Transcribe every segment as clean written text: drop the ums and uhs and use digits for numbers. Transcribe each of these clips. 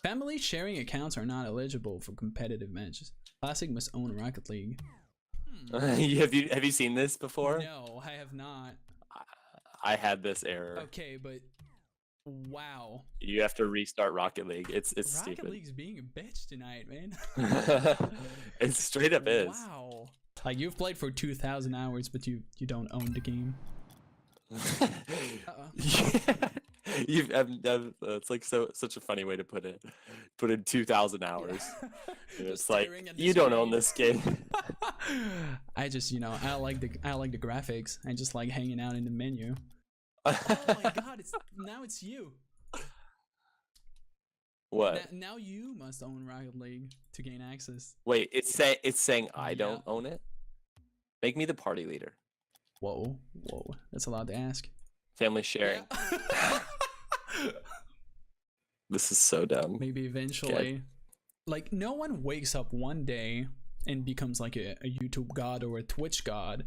Family sharing accounts are not eligible for competitive matches. Classic must own Rocket League. Have you seen this before? No, I have not. I had this error. Okay, but wow. You have to restart Rocket League. It's Rocket stupid. League's being a bitch tonight, man. It straight up is. Wow. Like you've played for 2,000 hours, but you don't own the game. Yeah. It's like such a funny way to put it. Put in 2,000 hours. It's like you don't own this game. I just, I like the graphics. I just like hanging out in the menu. Oh my god, now it's you. What? Now you must own Rocket League to gain access. Wait, it's saying I don't own it? Make me the party leader. Whoa, that's a lot to ask. Family sharing. Yeah. This is so dumb. Maybe eventually. Like, no one wakes up one day and becomes like a YouTube god or a Twitch god,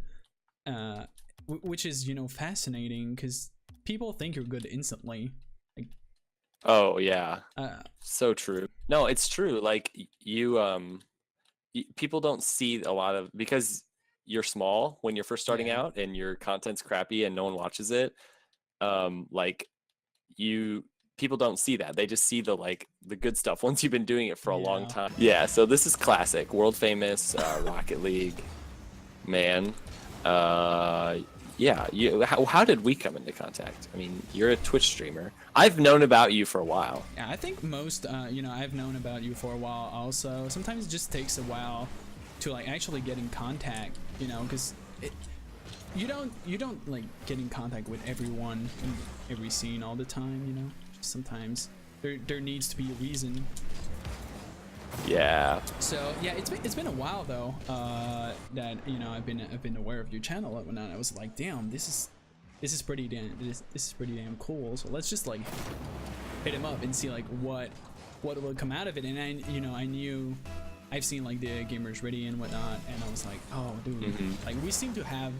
which is, fascinating because people think you're good instantly. Like, oh yeah, so true. No, it's true. Like people don't see a lot of, because you're small when you're first starting out and your content's crappy and no one watches it. People don't see that. They just see the good stuff once you've been doing it for a long time. Yeah, so this is classic, world famous Rocket League, man. Yeah, how did we come into contact? I mean, you're a Twitch streamer. I've known about you for a while. Yeah, I think most, I've known about you for a while also. Sometimes it just takes a while to actually get in contact, because you don't like get in contact with everyone in every scene all the time, Sometimes there needs to be a reason. Yeah. So yeah, it's been a while though that I've been aware of your channel and whatnot. I was like, damn, this is pretty damn cool. So let's just hit him up and see what will come out of it. And I knew I've seen the Gamers Ready and whatnot, and I was like, oh dude, we seem to have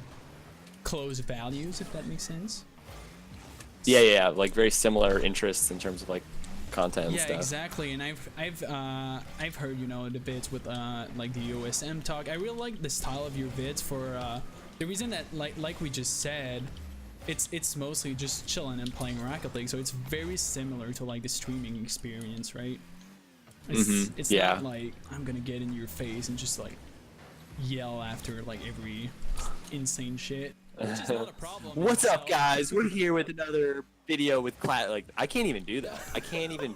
close values, if that makes sense. Yeah, very similar interests in terms of content and stuff. Yeah, exactly. And I've heard the vids with the OSM talk. I really like the style of your vids for the reason that like we just said, it's mostly just chilling and playing Rocket League, so it's very similar to the streaming experience, right? It's not like I'm gonna get in your face and just yell after every insane shit. Which is not a problem. What's up, guys? We're here with another video with I can't even do that. I can't even.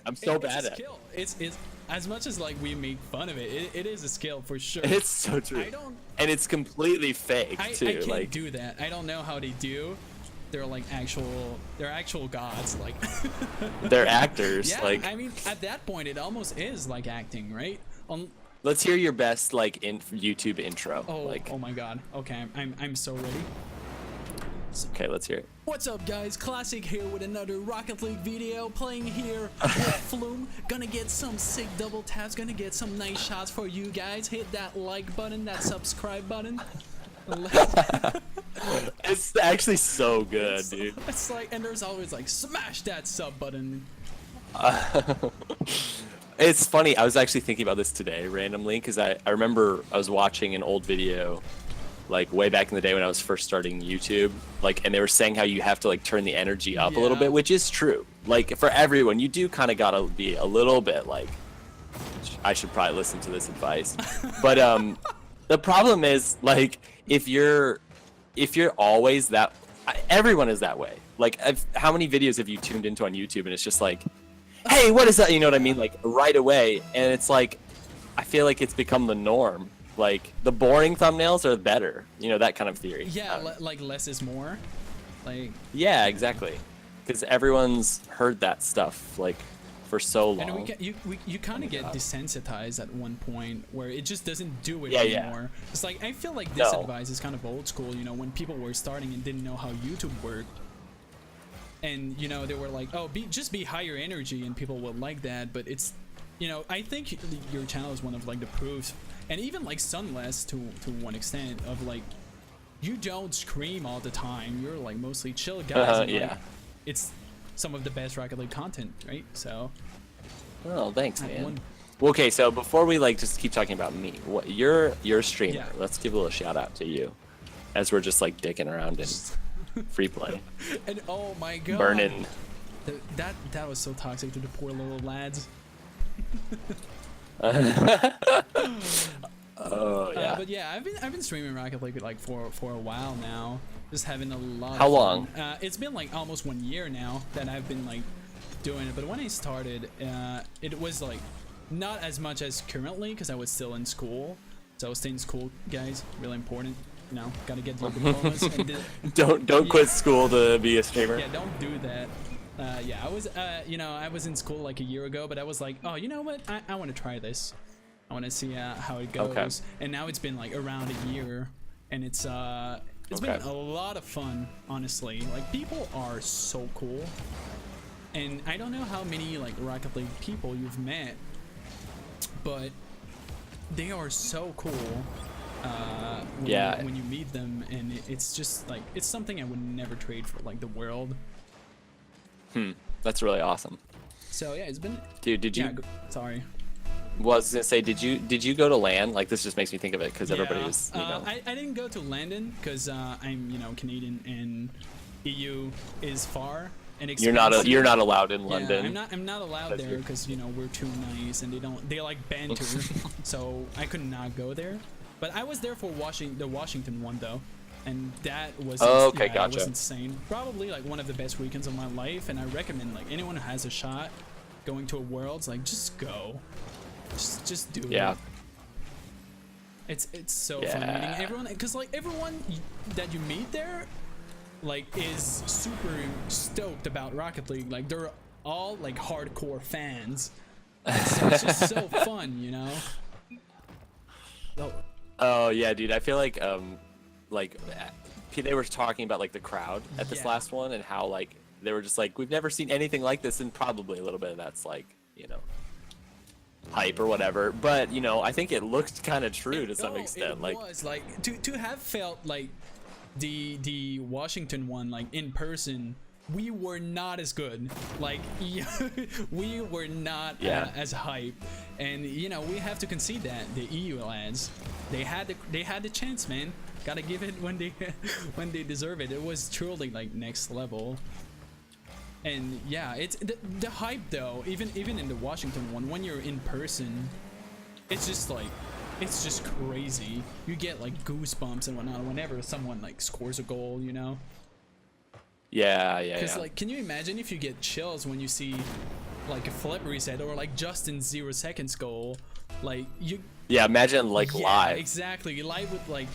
I'm so bad at it. It's as much as we make fun of it. It is a skill for sure. It's so true. And it's completely fake too. I can't do that. I don't know how they do. They're actual gods. They're actors. Yeah, I mean, at that point, it almost is like acting, right? Let's hear your best YouTube intro. Oh my god. Okay, I'm so ready. Okay, let's hear it. What's up, guys? Classic here with another Rocket League video, playing here with FLuuMP. Gonna get some sick double taps, gonna get some nice shots for you guys. Hit that like button, that subscribe button. It's actually so good, dude. It's and there's always smash that sub button. It's funny, I was actually thinking about this today randomly, because I remember I was watching an old video way back in the day when I was first starting YouTube, and they were saying how you have to turn the energy up a little bit, which is true. For everyone, you do kind of gotta be a little bit I should probably listen to this advice. But the problem is if you're always that, everyone is that way. How many videos have you tuned into on YouTube and it's just hey, what is that? You know what I mean? Right away. And it's I feel it's become the norm. The boring thumbnails are better. That kind of theory. Yeah, less is more. Yeah, exactly. Because everyone's heard that stuff for so long. And you kind of get desensitized at one point where it just doesn't do it anymore. Yeah. It's I feel this advice is kind of old school, when people were starting and didn't know how YouTube worked. And they were oh, just be higher energy and people will like that. But it's I think your channel is one of the proofs, and even Sunless to one extent, of you don't scream all the time. You're mostly chill guys. And, yeah, it's some of the best Rocket League content, right? So Oh, thanks, At man. one- Well, okay, so before we like just keep talking about me, what you're a streamer. Yeah. Let's give a little shout out to you, as we're just like dicking around in free play, And oh my god, burning. That was so toxic to the poor little lads. Oh yeah. But yeah, I've been streaming Rocket League like for a while now. Just having a lot. How of long? Fun. It's been like almost 1 year now that I've been like doing it. But when I started, it was like not as much as currently because I was still in school. So stay in school, guys. Really important. You know, gotta get your diplomas. Don't quit school to be a streamer. Yeah, don't do that. Yeah, I was, you know, I was in school like a year ago, but I was like, oh, you know what? I want to try this. I want to see how it goes. Okay. And now it's been like around a year, and it's Okay. been a lot of fun, honestly. Like people are so cool, and I don't know how many like Rocket League people you've met, but they are so cool. When you meet them, and it's just like it's something I would never trade for like the world. That's really awesome. So yeah, it's been. Dude, did you? Yeah, sorry. Was gonna say, did you go to LAN? Like this just makes me think of it because everybody was, you know. I didn't go to London because I'm, you know, Canadian and EU is far and expensive. You're not allowed in London. Yeah, I'm not allowed there because you know we're too nice and they like banter, so I could not go there. But I was there for the Washington one though, and that was okay, yeah, gotcha. it was insane. Probably like one of the best weekends of my life, and I recommend like anyone who has a shot going to a Worlds, like just go. Just do Yeah. it. It's so fun meeting everyone because like everyone that you meet there like is super stoked about Rocket League. Like they're all like hardcore fans. So it's just so fun, you know. Oh yeah, dude. I feel like they were talking about like the crowd at this last one and how like they were just like we've never seen anything like this, and probably a little bit of that's like, you know, hype or whatever, but you know, I think it looked kind of true to some extent. It was like to have felt like the Washington one like in person, we were not as good. Like we were not as hype, and you know we have to concede that the EU lads they had the chance, man. Gotta give it when they deserve it. It was truly like next level. And yeah, it's the hype though. Even in the Washington one, when you're in person, it's just like it's just crazy. You get like goosebumps and whatnot whenever someone like scores a goal, you know. Yeah. Because like, can you imagine if you get chills when you see like a flip reset or like Justin's 0 seconds goal? Like you. Yeah, imagine like live. Exactly, live with like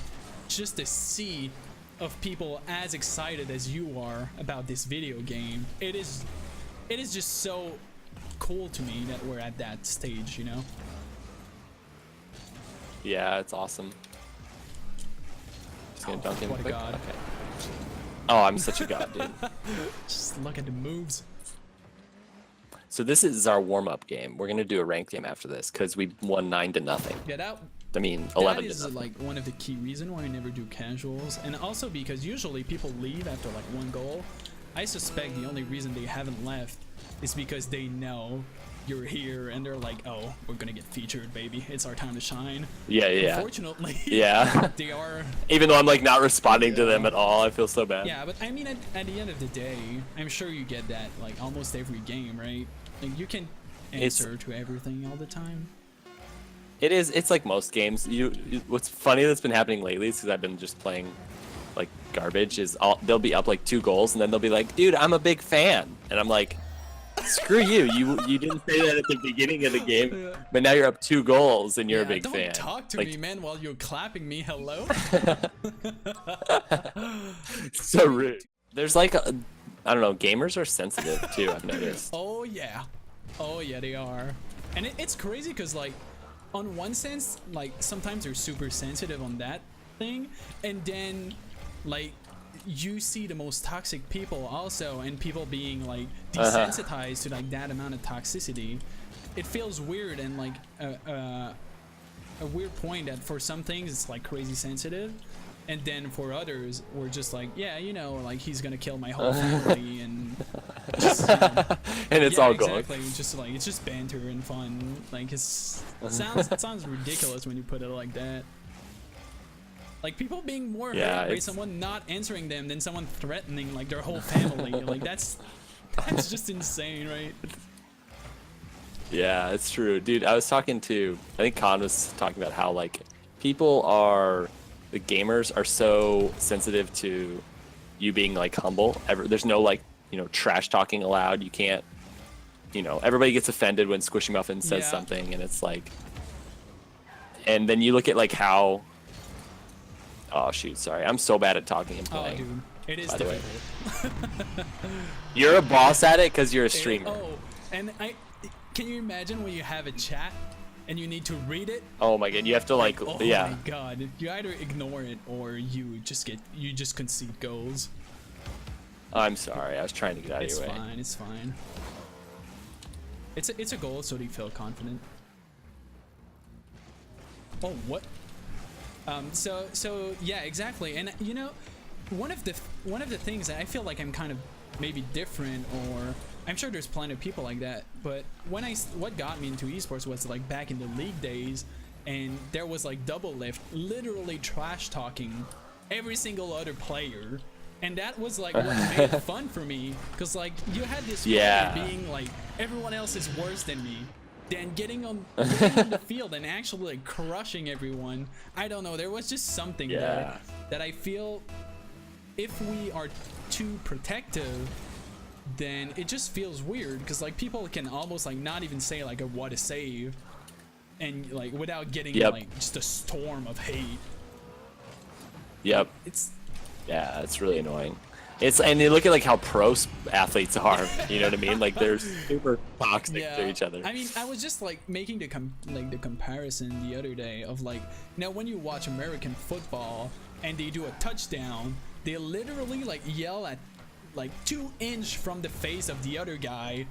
just a sea of people as excited as you are about this video game. It is just so cool to me that we're at that stage, you know. Yeah, it's awesome. Just gonna dunk in what a quick. god. Okay. Oh, I'm such a god, dude. Just look at the moves. So this is our warm-up game. We're gonna do a ranked game after this because we won 9-0. Yeah, I mean, 11 that is like one of the key reasons why I never do casuals, and also because usually people leave after like one goal. I suspect the only reason they haven't left is because they know you're here and they're like, oh, we're gonna get featured, baby. It's our time to shine. Yeah. Unfortunately, Yeah. they are. Even though I'm like not responding to them at all, I feel so bad. Yeah, but I mean, at the end of the day, I'm sure you get that like almost every game, right? Like you can answer to everything all the time. It is. It's like most games. What's funny that's been happening lately is because I've been just playing like garbage. They'll be up like 2 goals and then they'll be like, "Dude, I'm a big fan," and I'm like, "Screw you! You didn't say that at the beginning of the game, but now you're up 2 goals and you're a big don't fan." Talk to like, me, man, while you're clapping me. Hello. So rude. There's like I don't know. Gamers are sensitive too. I've noticed. Oh yeah, they are, and it's crazy because like. On one sense, like sometimes they're super sensitive on that thing, and then like you see the most toxic people also, and people being like desensitized to like that amount of toxicity. It feels weird and like a weird point that for some things it's like crazy sensitive, And then for others, we're just like, yeah, you know, like he's gonna kill my whole family, and just, you know, And it's yeah, all exactly. good. Just like it's just banter and fun. Like it sounds ridiculous when you put it like that. Like people being more Yeah, hurt by it's- someone not answering them than someone threatening like their whole family. Like that's just insane, right? Yeah, it's true, dude. I was talking to, I think Khan was talking about how like the gamers are so sensitive to you being like humble. There's no like, you know, trash talking allowed. You can't, you know, everybody gets offended when Squishy Muffin says Yeah. something, and it's like, and then you look at like how, oh shoot, sorry, I'm so bad at talking and Oh, playing. dude, it is by the way. difficult. You're a boss at it because you're a streamer. Oh, and can you imagine when you have a chat and you need to read it? Oh my god, you have to like, Oh yeah. my god, you either ignore it or you just concede goals. I'm sorry, I was trying to get out of It's your way. fine. It's fine. It's a goal, so do you feel confident? Oh, what? So yeah, exactly. And you know, one of the things that I feel like I'm kind of maybe different, or I'm sure there's plenty of people like that, but what got me into esports was like back in the league days, and there was like double lift literally trash talking every single other player, and that was like what made it fun for me, because like you had this Yeah. player being like, everyone else is worse than me, then getting on the field and actually like crushing everyone. I don't know, there was just something Yeah. there that I feel if we are too protective, then it just feels weird, because like people can almost like not even say like a what a save, and like without getting Yep. like just a storm of hate. Yep. It's Yeah, it's really annoying. And you look at like how athletes are. You know what I mean? Like they're super toxic to each other. I mean, I was just like making the comparison the other day of like, now when you watch American football and they do a touchdown, they literally like yell at like 2 inches from the face of the other guy,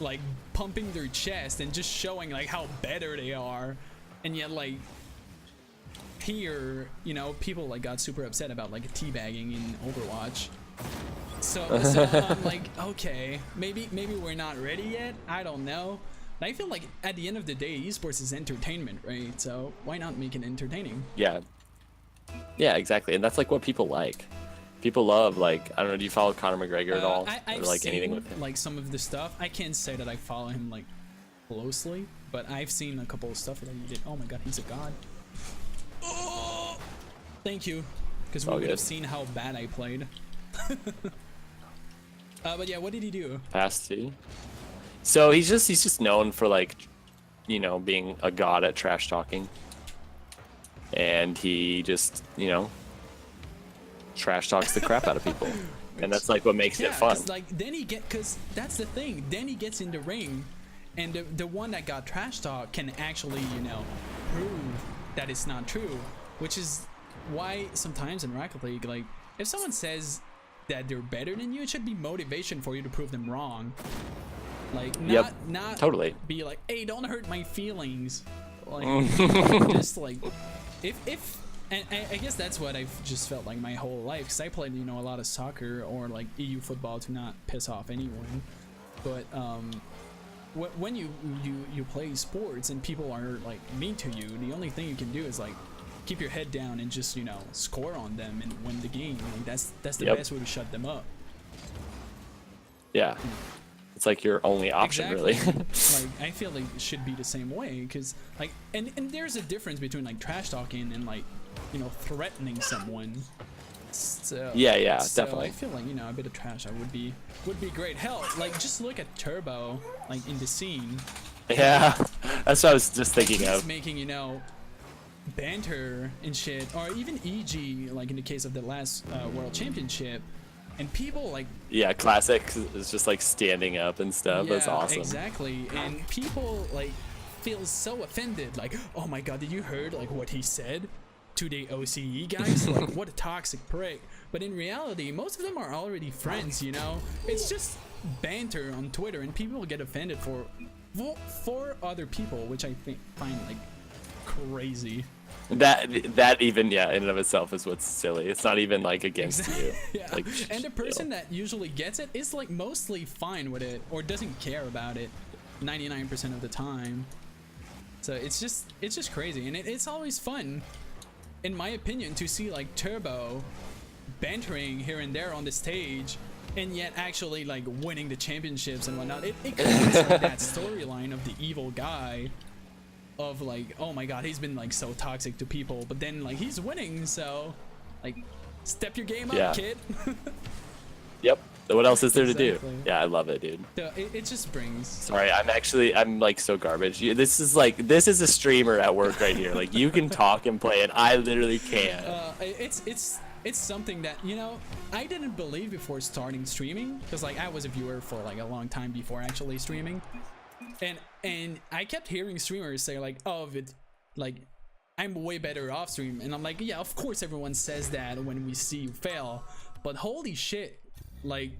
like pumping their chest and just showing like how better they are. And yet like here, you know, people like got super upset about like teabagging in Overwatch. So I'm like, okay, maybe we're not ready yet. I don't know. And I feel like at the end of the day, esports is entertainment, right? So why not make it entertaining? Yeah. Yeah, exactly. And that's like what people like. People love, like, I don't know, do you follow Conor McGregor at all? I've or like seen, anything with him? like some of the stuff. I can't say that I follow him like closely, but I've seen a couple of stuff that he did. Oh my god, he's a god. Oh, thank you, because we All would good. have seen how bad I played. But yeah, what did he do? Past two. So he's just known for like, you know, being a god at trash talking. And he just, you know, trash talks the crap out of people. And that's like what makes it fun. Like then because that's the thing. Then he gets in the ring, and the one that got trash talk can actually, you know, prove that it's not true. Which is why sometimes in Rocket League, like if someone says that they're better than you, it should be motivation for you to prove them wrong. Like not totally. be like, hey, don't hurt my feelings. Like just like if and I guess that's what I've just felt like my whole life, because I played, you know, a lot of soccer or like EU football to not piss off anyone. But when you play sports and people are like mean to you, the only thing you can do is like keep your head down and just, you know, score on them and win the game. Like that's the best way to shut them up. Yeah. It's like your only option, really. Like I feel like it should be the same way, because like and there's a difference between like trash talking and like, you know, threatening someone. So Yeah, so definitely. I feel like, you know, a bit of trash would be great. Hell, like just look at Turbo, like in the scene. Yeah, that's what I was just thinking He's of. making, you know, banter and shit, or even EG, like in the case of the last World Championship, and people like, Yeah, classic is just like standing up and stuff. That's awesome. exactly, and people like feel so offended, like, oh my god, did you heard like what he said to the OCE guys? Like, what a toxic prick. But in reality, most of them are already friends, you know. It's just banter on Twitter, and people get offended for other people, which I find like crazy. That even, yeah, in and of itself is what's silly. It's not even like against you. Yeah. Like, And the person that usually gets it is like mostly fine with it or doesn't care about it 99% of the time. So it's just crazy, and it's always fun, in my opinion, to see like Turbo bantering here and there on the stage, and yet actually like winning the championships and whatnot. It creates like that storyline of the evil guy, of like, oh my god, he's been like so toxic to people, but then like he's winning, so like step your game up, kid. Yep. What else is there to Exactly. do? Yeah, I love it, dude. So it just brings. Sorry, I'm like so garbage. This is a streamer at work right here. Like, you can talk and play, and I literally can't. It's something that, you know, I didn't believe before starting streaming, because like I was a viewer for like a long time before actually streaming, and I kept hearing streamers say like, oh, like I'm way better off stream, and I'm like, yeah, of course everyone says that when we see you fail, but holy shit, like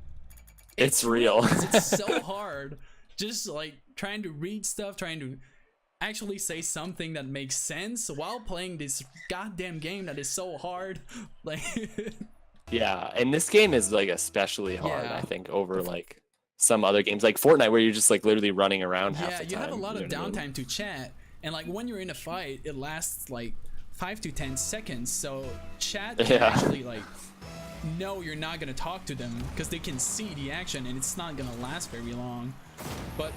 It's real. It's so hard just like trying to read stuff, trying to actually say something that makes sense while playing this goddamn game that is so hard. Like Yeah, and this game is like especially hard, Yeah. I think, over like some other games like Fortnite, where you're just like literally running around half the time. you have a lot of you know what I mean? downtime to chat, and like when you're in a fight, it lasts like 5 to 10 seconds, so chat can Yeah. actually like know you're not gonna talk to them because they can see the action, and it's not gonna last very long. But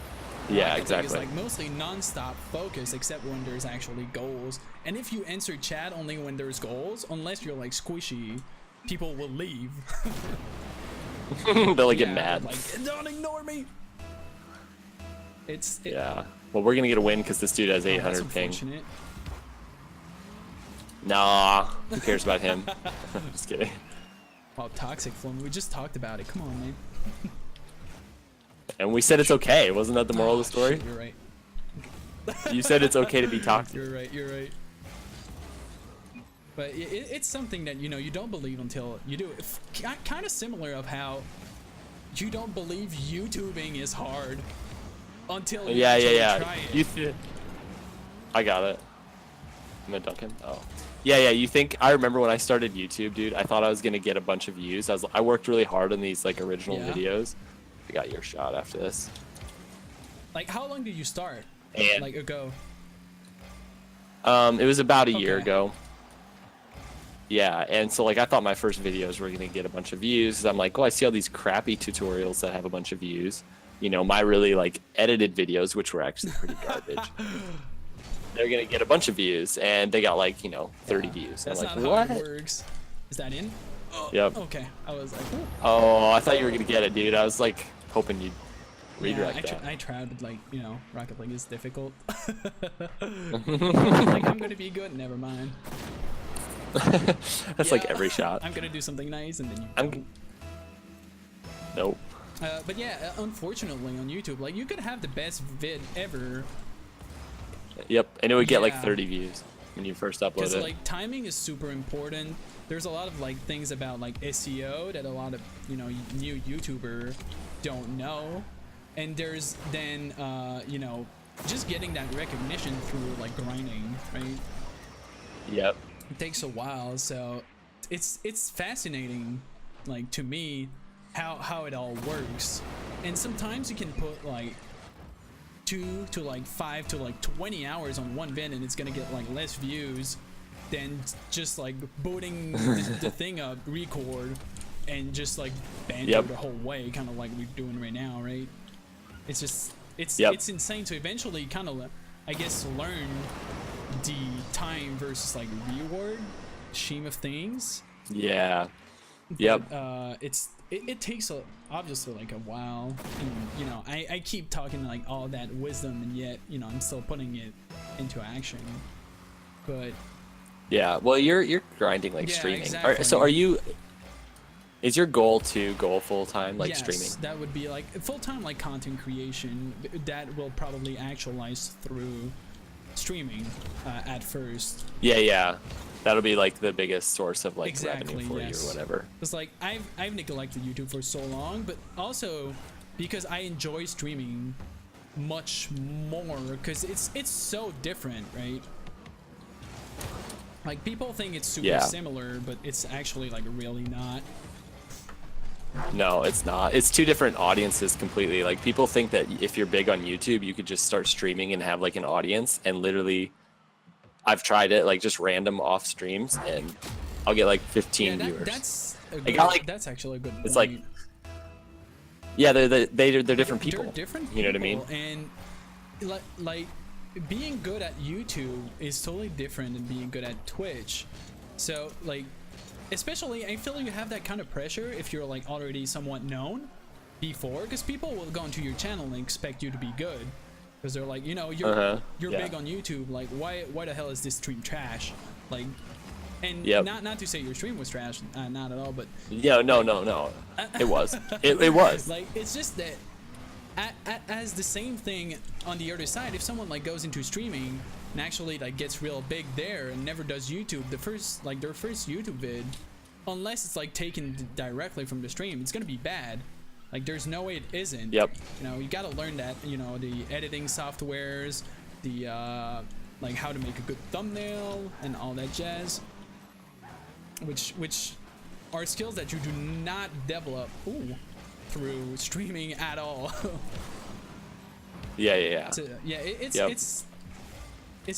Yeah, Rocket League exactly. is like mostly non-stop focus, except when there's actually goals, and if you answer chat only when there's goals, unless you're like squishy, people will leave. They'll like get Yeah, mad. like, don't ignore me. Yeah. Well, we're gonna get a win because this dude has Oh, that's 800 ping. unfortunate. Nah, who cares about him? Just kidding. Oh, toxic FLuuMP. We just talked about it. Come on, man. And we said it's okay. Wasn't that the moral of the story? Shit, you're right. You said it's okay to be toxic. You're right. You're right. But it's something that, you know, you don't believe until you do it. Kind of similar of how you don't believe YouTubing is hard until you actually try it. I got it. I'm gonna dunk him. Oh. Yeah, you think, I remember when I started YouTube, dude, I thought I was gonna get a bunch of views. I worked really hard on these like original Yeah. videos. I got your shot after this. Like, how long did you start? And Like ago? it was about a year Okay. ago. Yeah, and so like I thought my first videos were gonna get a bunch of views. I'm like, oh, I see all these crappy tutorials that have a bunch of views. You know, my really like edited videos, which were actually pretty garbage. They're gonna get a bunch of views, and they got like, you know, 30 views. That's I'm like, not what? how it works. Is that in? Yep. Okay. I was like, ooh. Oh, I thought you were gonna get it, dude. I was like hoping you'd Yeah, redirect that. I tried, but like, you know, Rocket League is difficult. Like, I'm gonna be good. Never mind. That's like every shot. I'm gonna do something nice, and then you. Nope. But yeah, unfortunately on YouTube, like you could have the best vid ever, Yep, and it would get like Yeah. 30 views when you first upload because it. like timing is super important. There's a lot of like things about like SEO that a lot of, you know, new YouTuber don't know, and there's then you know, just getting that recognition through like grinding, right? Yep. It takes a while, so it's fascinating, like to me, how it all works. And sometimes you can put like 2 to like 5 to like 20 hours on one vid, and it's gonna get like less views than just like booting the thing up, record, and just like banter Yep. the whole way, kind of like we're doing right now, right? It's just it's insane to eventually kind of, I guess, learn the time versus like reward scheme of things. Yeah. Yep. But, it takes obviously like a while, and you know, I keep talking like all that wisdom, and yet, you know, I'm still putting it into action. But Yeah. Well, you're grinding like Yeah, streaming. exactly. So are you? Is your goal to go full time like yes, streaming? that would be like full-time like content creation. That will probably actualize through streaming at first. Yeah. That'll be like the biggest source of like Exactly, revenue for yes. you or whatever. It's like I've neglected YouTube for so long, but also because I enjoy streaming much more, because it's so different, right? Like people think it's super Yeah. similar, but it's actually like really not. No, it's not. It's two different audiences completely. Like people think that if you're big on YouTube, you could just start streaming and have like an audience. And literally, I've tried it like just random off streams, and I'll get like 15 Yeah, viewers. that's a I good, got, like, that's actually a good it's point. like, yeah, they're different people. They're different people. You know what I mean? And like being good at YouTube is totally different than being good at Twitch. So like, especially I feel like you have that kind of pressure if you're like already somewhat known before, because people will go into your channel and expect you to be good, because they're like, you know, you're Yeah. big on YouTube. Like why the hell is this stream trash? Like, and Yep. not to say your stream was trash, not at all, but Yeah, no. It was. It was. like it's just that as the same thing on the other side, if someone like goes into streaming and actually like gets real big there and never does YouTube, their first YouTube vid, unless it's like taken directly from the stream, it's gonna be bad. Like there's no way it isn't. Yep. You know, you gotta learn that, you know, the editing softwares, the like how to make a good thumbnail and all that jazz, which are skills that you do not develop through streaming at all. Yeah. So, yeah, it's Yep. it's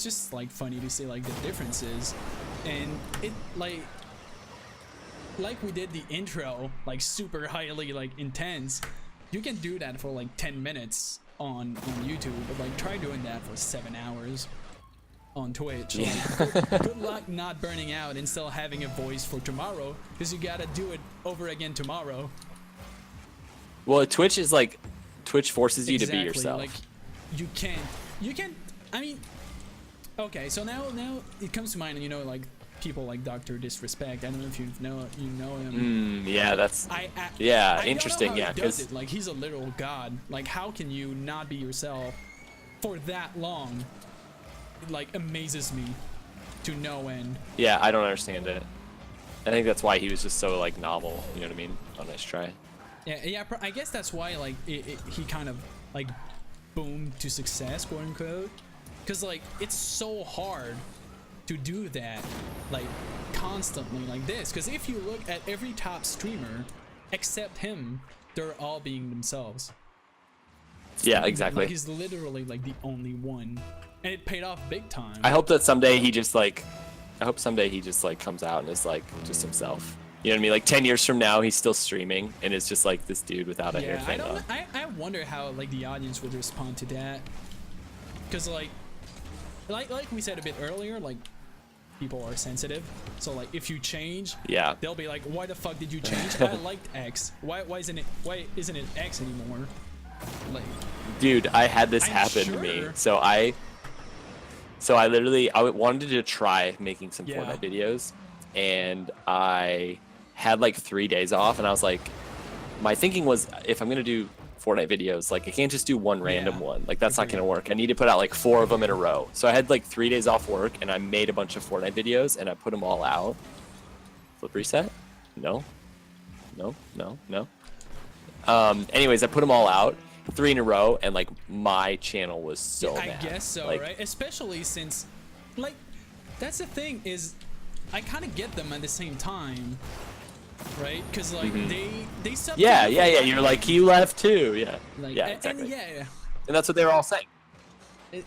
just like funny to see like the differences, and it like we did the intro like super highly like intense. You can do that for like 10 minutes on YouTube, but like try doing that for 7 hours on Twitch. Like, good luck not burning out and still having a voice for tomorrow, because you gotta do it over again tomorrow. Well, Twitch is like, Twitch forces you to be Exactly, yourself. like you can't I mean, okay, so now it comes to mind, you know, like people like Dr. Disrespect. I don't know if you know him. Yeah, that's I interesting. don't know how Yeah, he does because it. Like he's a literal god. Like how can you not be yourself for that long? It like amazes me to no end. yeah, I don't understand it. I think that's why he was just so like novel. You know what I mean? Oh, nice try. Yeah, I guess that's why like he kind of like boomed to success, quote unquote, because like it's so hard to do that like constantly like this, because if you look at every top streamer except him, they're all being themselves. Yeah, exactly. Like, he's literally like the only one, and it paid off big time. I hope that someday he just like, comes out and is like just himself. You know what I mean? Like 10 years from now, he's still streaming and it's just like this dude without a hair I thing don't. on. I wonder how like the audience would respond to that, because like we said a bit earlier, like people are sensitive. So like if you change, Yeah. they'll be like, "Why the fuck did you change? I liked X. Why isn't it X anymore?" Like, Dude, I had this I'm happen to me. sure. So I wanted to try making some Yeah. Fortnite videos, and I had like 3 days off, and I was like, my thinking was, if I'm gonna do Fortnite videos, like I can't just do one random one. Like that's not Agreed. gonna work. I need to put out like 4 of them in a row. So I had like 3 days off work, and I made a bunch of Fortnite videos, and I put them all out. Flip reset? No. Anyways, I put them all out, 3 in a row, and like my channel was so I mad. guess so, Like, right? Especially since, like, that's the thing is, I kind of get them at the same time, right? Because like they sub. yeah. You're like, you left too. Yeah. Like, Yeah, and exactly. yeah. And that's what they were all saying. It,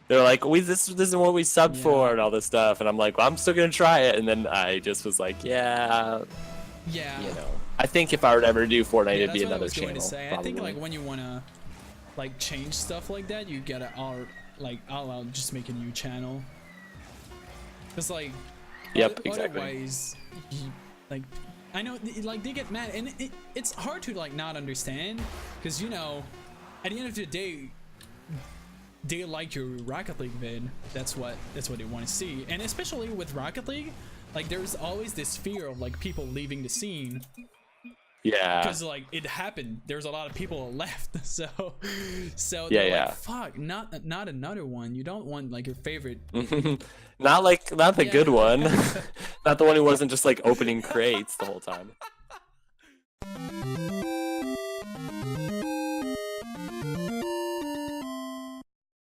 They're like, this is what we subbed Yeah. for and all this stuff. And I'm like, well, I'm still gonna try it. And then I just was like, yeah, yeah. you know. I think if I were to ever do Fortnite, Yeah, it'd that's be what I another was going channel. to say. Probably. I think like when you wanna like change stuff like that, you gotta all out just make a new channel. Cause like, Yep, exactly. Otherwise, like, I know like they get mad, and it's hard to like not understand, cause you know, at the end of the day, they like your Rocket League vid. That's what they want to see, and especially with Rocket League, like there's always this fear of like people leaving the scene. Yeah. Because like it happened, there's a lot of people left, so Yeah, they're yeah. like, fuck, not another one. You don't want like your favorite. not the Yeah. good one. Not the one who wasn't just like opening crates the whole time.